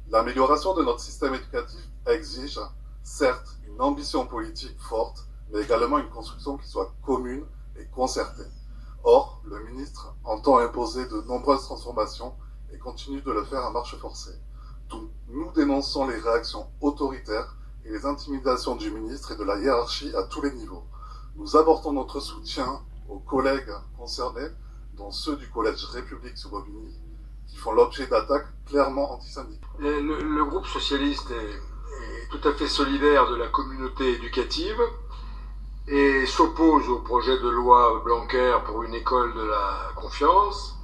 L'amélioration de notre système éducatif exige, certes, une ambition politique forte, mais également une construction qui soit commune et concertée. Or, le ministre entend imposer de nombreuses transformations et continue de le faire à marche forcée. Nous dénonçons les réactions autoritaires et les intimidations du ministre et de la hiérarchie à tous les niveaux. Nous apportons notre soutien aux collègues concernés, dont ceux du Collège République sur Bobigny, qui font l'objet d'attaques clairement antisyndicales. Le groupe socialiste est tout à fait solidaire de la communauté éducative et s'oppose au projet de loi Blanquer pour une école de la confiance.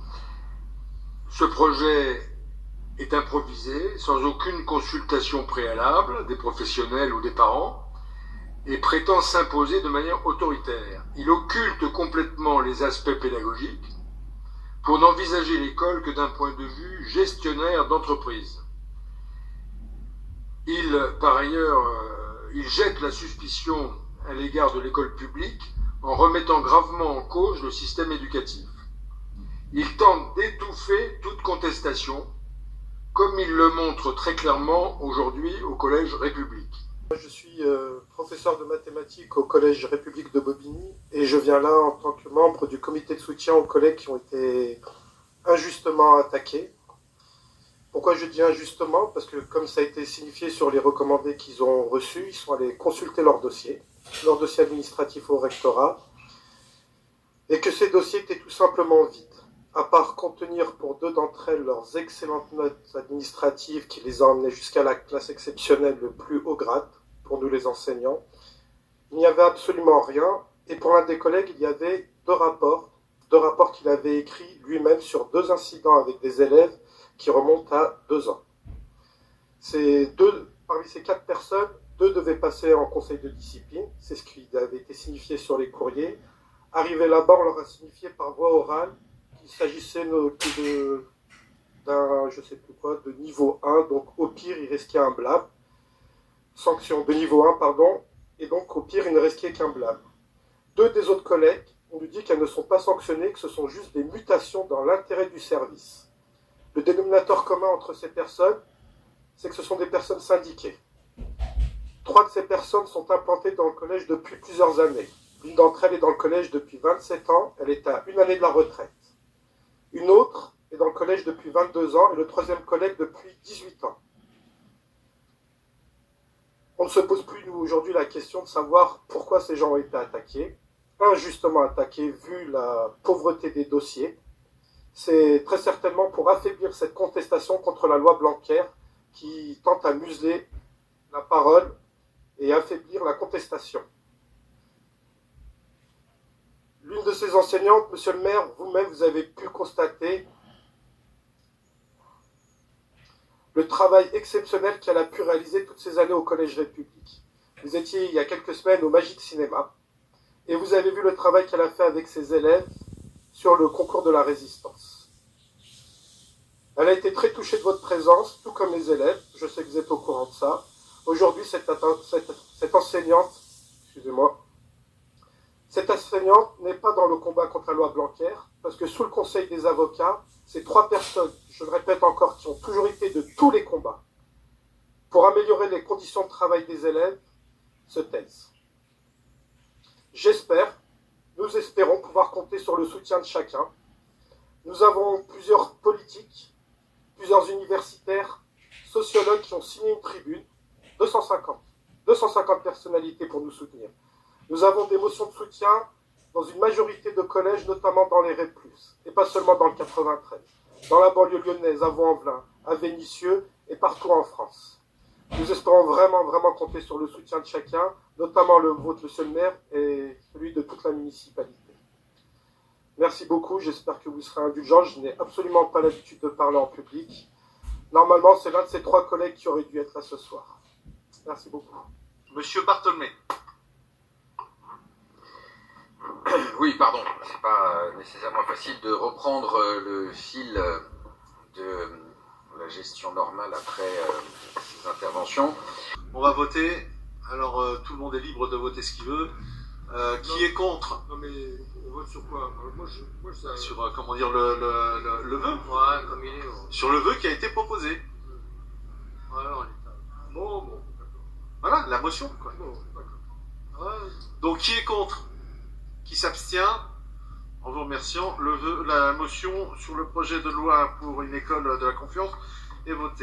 Ce projet est improvisé, sans aucune consultation préalable des professionnels ou des parents, et prétend s'imposer de manière autoritaire. Il occulte complètement les aspects pédagogiques pour n'envisager l'école que d'un point de vue gestionnaire d'entreprise. Par ailleurs, il jette la suspicion à l'égard de l'école publique en remettant gravement en cause le système éducatif. Il tente d'étouffer toute contestation, comme il le montre très clairement aujourd'hui au Collège République. Je suis professeur de mathématiques au Collège République de Bobigny et je viens là en tant que membre du comité de soutien aux collègues qui ont été injustement attaqués. Pourquoi je dis injustement? Parce que comme ça a été signifié sur les recommandés qu'ils ont reçus, ils sont allés consulter leur dossier administratif au rectorat, et que ces dossiers étaient tout simplement vides. À part contenir pour 2 d'entre elles leurs excellentes notes administratives qui les ont emmenées jusqu'à la classe exceptionnelle le plus haut grade, pour nous les enseignants, il n'y avait absolument rien, et pour l'un des collègues, il y avait 2 rapports qu'il avait écrits lui-même sur 2 incidents avec des élèves qui remontent à 2 ans. Parmi ces 4 personnes, 2 devaient passer en conseil de discipline, c'est ce qui avait été signifié sur les courriers. Arrivé là-bas, on leur a signifié par voie orale qu'il s'agissait d'un, je sais plus quoi, de niveau 1, donc au pire, il risquait un blâme. Sanction de niveau 1, pardon, et donc au pire, il ne risquait qu'un blâme. 2 des autres collègues, on nous dit qu'elles ne sont pas sanctionnées, que ce sont juste des mutations dans l'intérêt du service. Le dénominateur commun entre ces personnes, c'est que ce sont des personnes syndiquées. 3 de ces personnes sont implantées dans le collège depuis plusieurs années. L'une d'entre elles est dans le collège depuis 27 ans, elle est à 1 année de la retraite. Une autre est dans le collège depuis 22 ans et le 3e collègue depuis 18 ans. On ne se pose plus, nous, aujourd'hui, la question de savoir pourquoi ces gens ont été attaqués, injustement attaqués vu la pauvreté des dossiers. C'est très certainement pour affaiblir cette contestation contre la loi Blanquer qui tente à museler la parole et affaiblir la contestation. L'une de ces enseignantes, monsieur le maire, vous-même, vous avez pu constater le travail exceptionnel qu'elle a pu réaliser toutes ces années au Collège République. Vous étiez il y a quelques semaines au Magic Cinéma et vous avez vu le travail qu'elle a fait avec ses élèves sur le concours de la résistance. Elle a été très touchée de votre présence, tout comme les élèves, je sais que vous êtes au courant de ça. Aujourd'hui, cette enseignante, cette enseignante n'est pas dans le combat contre la loi Blanquer, parce que sous le conseil des avocats, ces 3 personnes, je le répète encore, qui ont toujours été de tous les combats, pour améliorer les conditions de travail des élèves, se taisent. Nous espérons pouvoir compter sur le soutien de chacun. Nous avons plusieurs politiques, plusieurs universitaires, sociologues qui ont signé une tribune, 250 personnalités pour nous soutenir. Nous avons des motions de soutien dans une majorité de collèges, notamment dans les REP+, et pas seulement dans le 93, dans la banlieue lyonnaise, à Vaux-en-Velin, à Vénissieux et partout en France. Nous espérons vraiment compter sur le soutien de chacun, notamment le vôtre, monsieur le maire, et celui de toute la municipalité. Merci beaucoup, j'espère que vous serez indulgents. Je n'ai absolument pas l'habitude de parler en public. Normalement, c'est l'un de ces 3 collègues qui aurait dû être là ce soir. Merci beaucoup. Monsieur Bartholmé. Oui, pardon, c'est pas nécessairement facile de reprendre le fil de la gestion normale après ces interventions. On va voter. Alors, tout le monde est libre de voter ce qu'il veut. Qui est contre? Non mais on vote sur quoi? Sur, comment dire, le vœu. Ouais, comme il est. Sur le vœu qui a été proposé. la motion, quoi. Donc, qui est contre? Qui s'abstient? En vous remerciant, la motion sur le projet de loi pour une école de la confiance est votée.